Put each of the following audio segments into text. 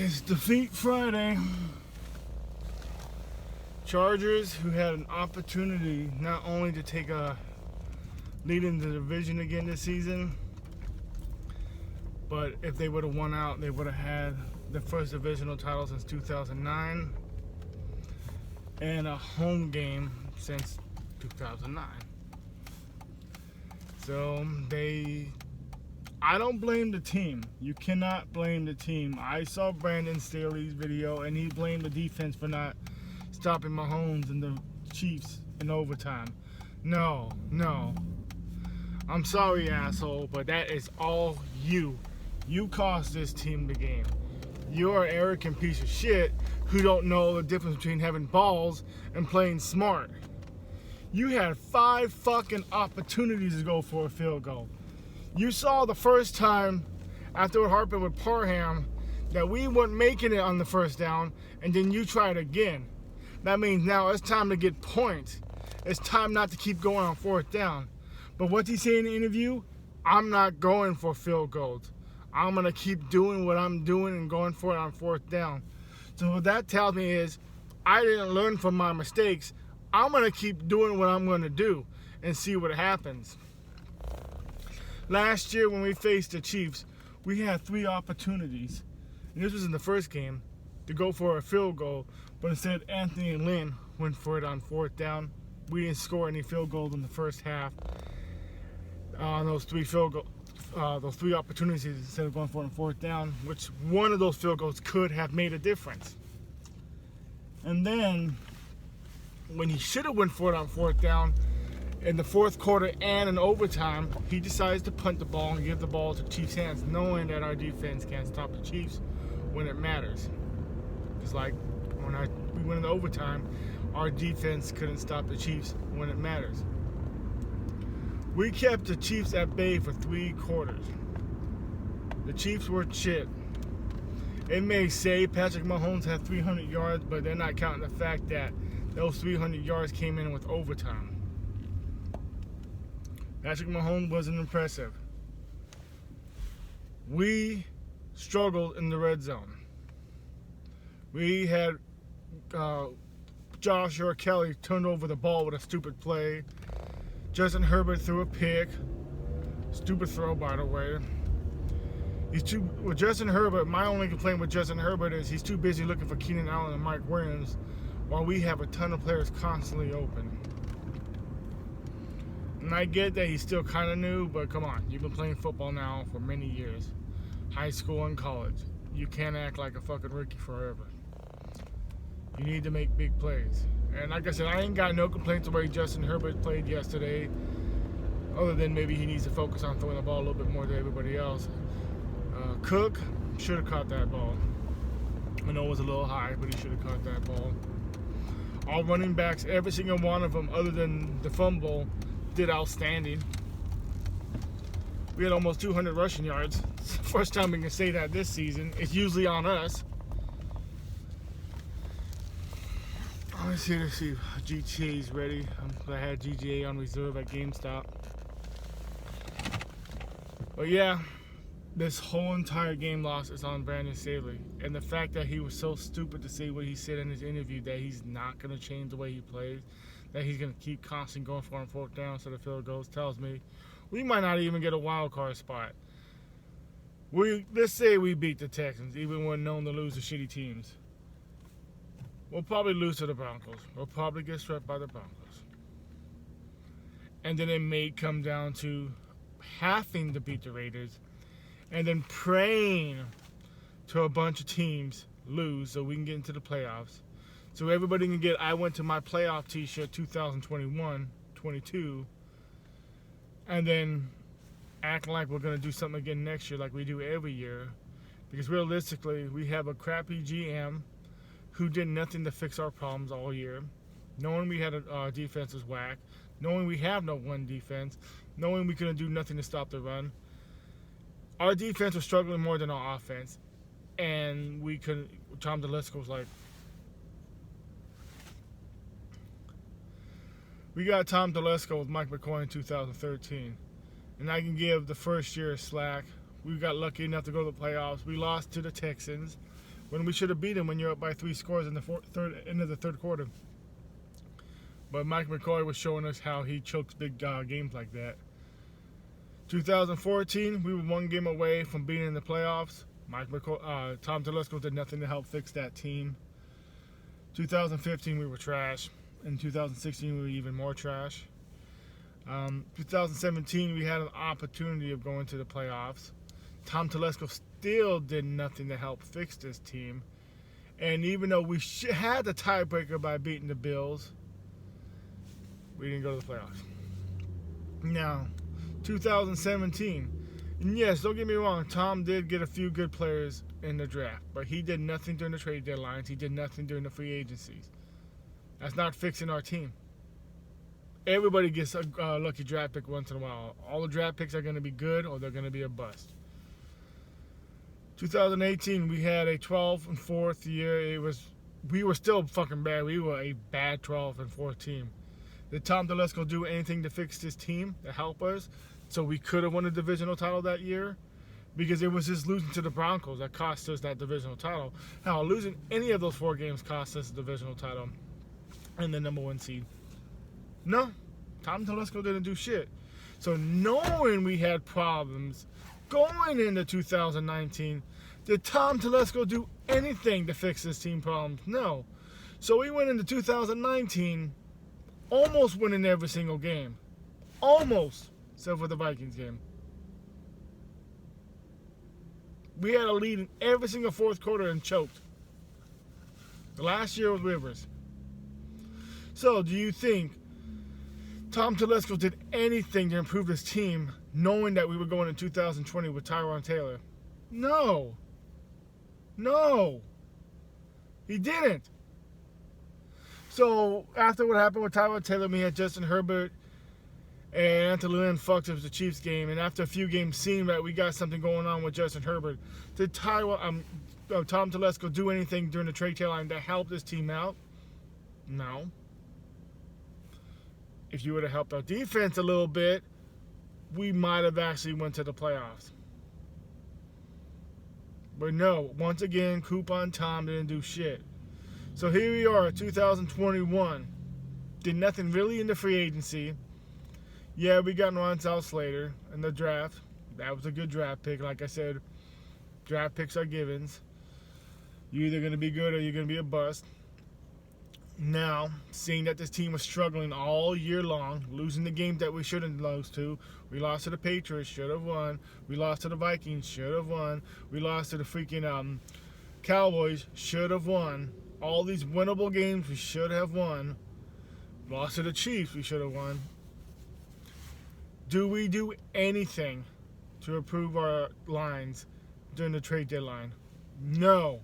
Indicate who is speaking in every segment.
Speaker 1: It's Defeat Friday. Chargers, who had an opportunity not only to take a lead in the division again this season, but if they would have won out, they would have had the first divisional title since 2009 and a home game since 2009. So I don't blame the team. You cannot blame the team. I saw Brandon Staley's video, and he blamed the defense for not stopping Mahomes and the Chiefs in overtime. No. I'm sorry, asshole, but that is all you. You cost this team the game. You're an arrogant piece of shit who don't know the difference between having balls and playing smart. You had 5 fucking opportunities to go for a field goal. You saw the first time after it happened with Parham that we weren't making it on the first down, and then you tried again. That means now it's time to get points. It's time not to keep going on fourth down. But what did he say in the interview? I'm not going for field goals. I'm going to keep doing what I'm doing and going for it on fourth down. So what that tells me is I didn't learn from my mistakes. I'm going to keep doing what I'm going to do and see what happens. Last year when we faced the Chiefs, we had 3 opportunities, and this was in the first game, to go for a field goal, but instead Anthony Lynn went for it on fourth down. We didn't score any field goals in the first half. Those 3 opportunities instead of going for it on fourth down, which one of those field goals could have made a difference. And then when he should have went for it on fourth down, in the fourth quarter and in overtime, he decides to punt the ball and give the ball to Chiefs' hands, knowing that our defense can't stop the Chiefs when it matters. It's like when we went into overtime, our defense couldn't stop the Chiefs when it matters. We kept the Chiefs at bay for 3 quarters. The Chiefs were shit. It may say Patrick Mahomes had 300 yards, but they're not counting the fact that those 300 yards came in with overtime. Patrick Mahomes wasn't impressive. We struggled in the red zone. We had Joshua Kelly turned over the ball with a stupid play. Justin Herbert threw a pick. Stupid throw, by the way. With Justin Herbert, my only complaint with Justin Herbert is he's too busy looking for Keenan Allen and Mike Williams while we have a ton of players constantly open. And I get that he's still kind of new, but come on, you've been playing football now for many years. High school and college. You can't act like a fucking rookie forever. You need to make big plays. And like I said, I ain't got no complaints the way Justin Herbert played yesterday, other than maybe he needs to focus on throwing the ball a little bit more than everybody else. Cook should have caught that ball. I know it was a little high, but he should have caught that ball. All running backs, every single one of them, other than the fumble, did outstanding. We had almost 200 rushing yards. It's the first time we can say that this season. It's usually on us. Let's see if GTA's ready. I had GTA on reserve at GameStop. But yeah, this whole entire game loss is on Brandon Staley. And the fact that he was so stupid to say what he said in his interview, that he's not going to change the way he plays, that he's going to keep constantly going for it on fourth down instead of field goals, tells me we might not even get a wild card spot. Let's say we beat the Texans, even when known to lose to shitty teams. We'll probably lose to the Broncos. We'll probably get swept by the Broncos. And then it may come down to having to beat the Raiders and then praying to a bunch of teams lose so we can get into the playoffs. So everybody can get I went to my playoff t-shirt 2021-22 and then act like we're going to do something again next year like we do every year. Because realistically, we have a crappy GM who did nothing to fix our problems all year, knowing we had a defense was whack, knowing we have no one defense, knowing we couldn't do nothing to stop the run. Our defense was struggling more than our offense, and we couldn't. Tom Telesco was like, we got Tom Telesco with Mike McCoy in 2013, and I can give the first year slack. We got lucky enough to go to the playoffs. We lost to the Texans. when we should have beat them when you're up by 3 scores in the end of the third quarter. But Mike McCoy was showing us how he chokes big games like that. 2014, we were 1 game away from being in the playoffs. Tom Telesco did nothing to help fix that team. 2015, we were trash. In 2016, we were even more trash. 2017, we had an opportunity of going to the playoffs. Tom Telesco still did nothing to help fix this team. And even though we had the tiebreaker by beating the Bills, we didn't go to the playoffs. Now, 2017, and yes, don't get me wrong, Tom did get a few good players in the draft, but he did nothing during the trade deadlines. He did nothing during the free agencies. That's not fixing our team. Everybody gets a lucky draft pick once in a while. All the draft picks are going to be good or they're going to be a bust. 2018, we had a 12th and 4th year. We were still fucking bad. We were a bad 12th and 4th team. Did Tom Telesco do anything to fix this team, to help us, so we could have won a divisional title that year? Because it was just losing to the Broncos that cost us that divisional title. Hell, losing any of those 4 games cost us a divisional title and the number 1 seed. No, Tom Telesco didn't do shit. So knowing we had problems going into 2019, did Tom Telesco do anything to fix this team problems? No. So we went into 2019 almost winning every single game. Almost, except for the Vikings game. We had a lead in every single 4th quarter and choked. The last year was Rivers. So, do you think Tom Telesco did anything to improve this team, knowing that we were going in 2020 with Tyrod Taylor? No. No. He didn't. So, after what happened with Tyrod Taylor, we had Justin Herbert and Anthony Lynn fucked up the Chiefs game. And after a few games, seeing that we got something going on with Justin Herbert, did Tom Telesco do anything during the trade deadline to help this team out? No. If you would have helped our defense a little bit, we might have actually went to the playoffs. But no, once again, Coupon Tom didn't do shit. So here we are, 2021. Did nothing really in the free agency. Yeah, we got Ronzal Slater in the draft. That was a good draft pick. Like I said, draft picks are givens. You're either going to be good or you're going to be a bust. Now, seeing that this team was struggling all year long, losing the games that we shouldn't lose to. We lost to the Patriots, should have won. We lost to the Vikings, should have won. We lost to the freaking Cowboys, should have won. All these winnable games we should have won. Lost to the Chiefs, we should have won. Do we do anything to improve our lines during the trade deadline? No.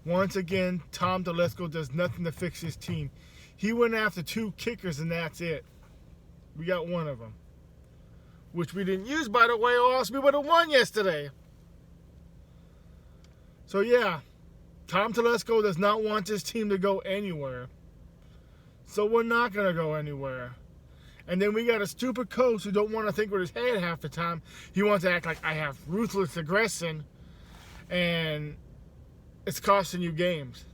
Speaker 1: Once again, Tom Telesco does nothing to fix his team. He went after 2 kickers and that's it. We got 1 of them. Which we didn't use, by the way, or else we would have won yesterday. So yeah, Tom Telesco does not want this team to go anywhere. So we're not going to go anywhere. And then we got a stupid coach who don't want to think with his head half the time. He wants to act like I have ruthless aggression. And it's costing you games.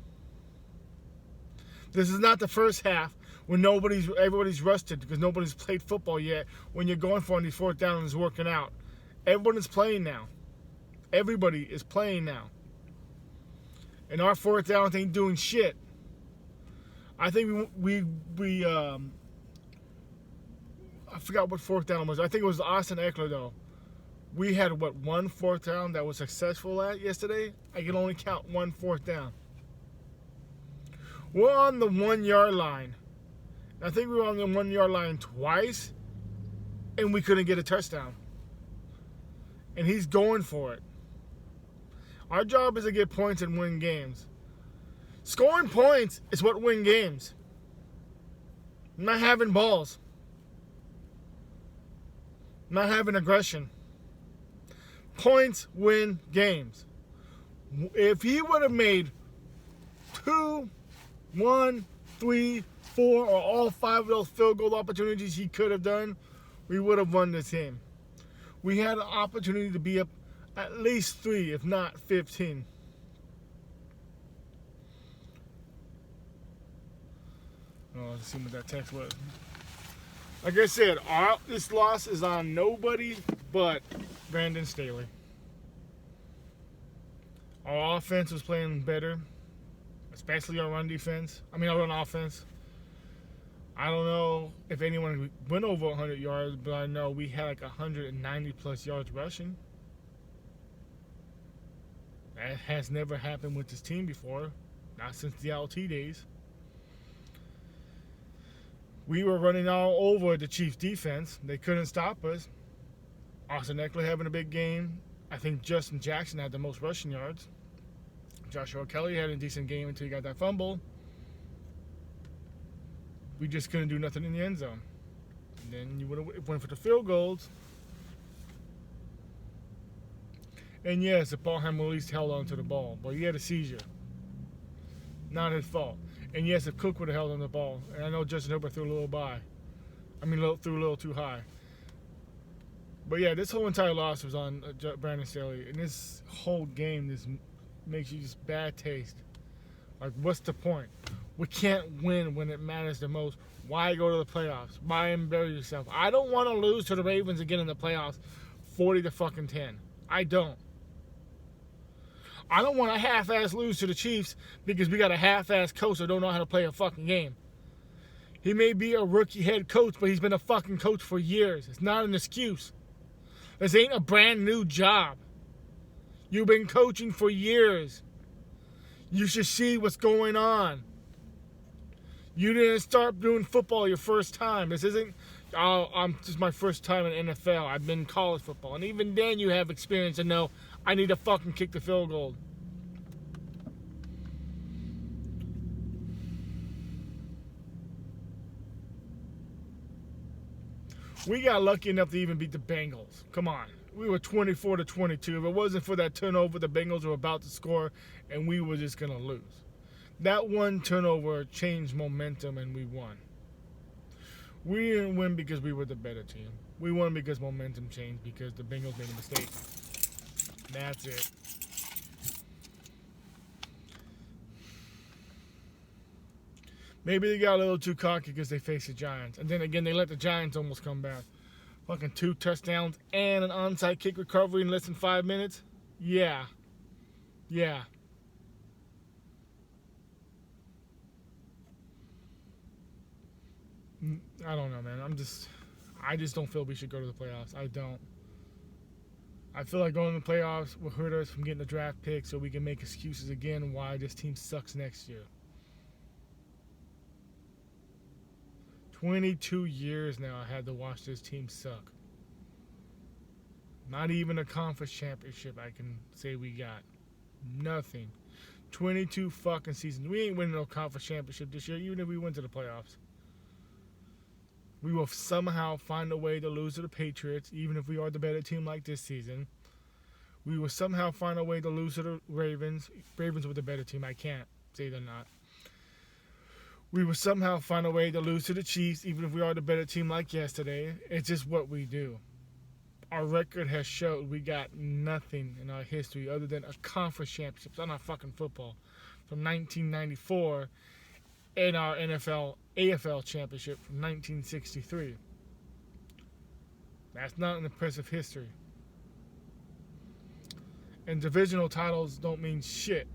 Speaker 1: This is not the first half when everybody's rusted because nobody's played football yet. When you're going for on these 4th down and it's working out, everyone is playing now. Everybody is playing now, and our 4th down ain't doing shit. I think we I forgot what 4th down was. I think it was Austin Eckler though. We had, 1 4th down that was successful at yesterday? I can only count 1 4th down. We're on the 1-yard line. I think we were on the 1-yard line twice, and we couldn't get a touchdown. And he's going for it. Our job is to get points and win games. Scoring points is what wins games. Not having balls. Not having aggression. Points win games. If he would have made 2, 1, 3, 4, or all 5 of those field goal opportunities he could have done, we would have won this game. We had an opportunity to be up at least 3, if not 15. Oh, let's see what that text was. Like I said, this loss is on nobody but Brandon Staley. Our offense was playing better, especially our run defense. Our run offense. I don't know if anyone went over 100 yards, but I know we had like 190 plus yards rushing. That has never happened with this team before, not since the LT days. We were running all over the Chiefs defense. They couldn't stop us. Austin Ekeler having a big game. I think Justin Jackson had the most rushing yards. Joshua Kelly had a decent game until he got that fumble. We just couldn't do nothing in the end zone. And then you would have went for the field goals. And yes, if Barham at least held on to the ball, but he had a seizure. Not his fault. And yes, if Cook would have held on the ball, and I know Justin Herbert threw a little threw a little too high. But yeah, this whole entire loss was on Brandon Staley. And this whole game, this makes you just bad taste. Like, what's the point? We can't win when it matters the most. Why go to the playoffs? Why embarrass yourself? I don't want to lose to the Ravens again in the playoffs 40-10. I don't. I don't want to half-ass lose to the Chiefs because we got a half-ass coach that don't know how to play a fucking game. He may be a rookie head coach, but he's been a fucking coach for years. It's not an excuse. This ain't a brand new job. You've been coaching for years. You should see what's going on. You didn't start doing football your first time. This is my first time in NFL. I've been in college football. And even then you have experience to know I need to fucking kick the field goal. We got lucky enough to even beat the Bengals. Come on. We were 24-22. If it wasn't for that turnover, the Bengals were about to score, and we were just going to lose. That one turnover changed momentum, and we won. We didn't win because we were the better team. We won because momentum changed because the Bengals made a mistake. That's it. Maybe they got a little too cocky because they faced the Giants. And then again, they let the Giants almost come back. Fucking 2 touchdowns and an onside kick recovery in less than 5 minutes? Yeah. Yeah. I don't know, man. I just don't feel we should go to the playoffs. I don't. I feel like going to the playoffs will hurt us from getting a draft pick so we can make excuses again why this team sucks next year. 22 years now I had to watch this team suck. Not even a conference championship I can say we got. Nothing. 22 fucking seasons. We ain't winning no conference championship this year, even if we went to the playoffs. We will somehow find a way to lose to the Patriots, even if we are the better team like this season. We will somehow find a way to lose to the Ravens. Ravens were the better team. I can't say they're not. We will somehow find a way to lose to the Chiefs, even if we are the better team like yesterday. It's just what we do. Our record has showed we got nothing in our history other than a conference championship. It's not fucking football. From 1994 and our AFL championship from 1963. That's not an impressive history. And divisional titles don't mean shit.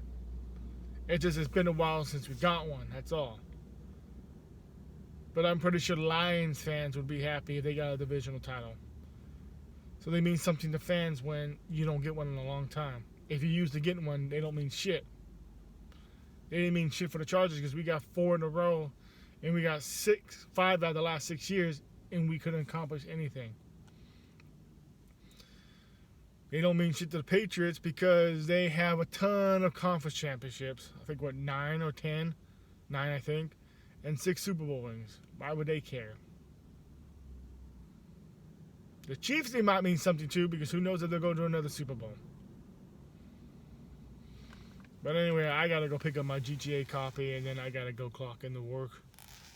Speaker 1: It's been a while since we got one, that's all. But I'm pretty sure Lions fans would be happy if they got a divisional title. So they mean something to fans when you don't get one in a long time. If you used to get one, they don't mean shit. They didn't mean shit for the Chargers because we got 4 in a row and we got 5 out of the last 6 years and we couldn't accomplish anything. They don't mean shit to the Patriots because they have a ton of conference championships. I think, 9 or 10? 9, I think. And 6 Super Bowl rings. Why would they care? The Chiefs, they might mean something too because who knows if they'll go to another Super Bowl. But anyway, I gotta go pick up my GTA copy and then I gotta go clock into work.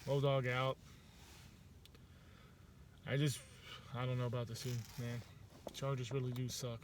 Speaker 1: Low dog out. I don't know about this team, man. Chargers really do suck.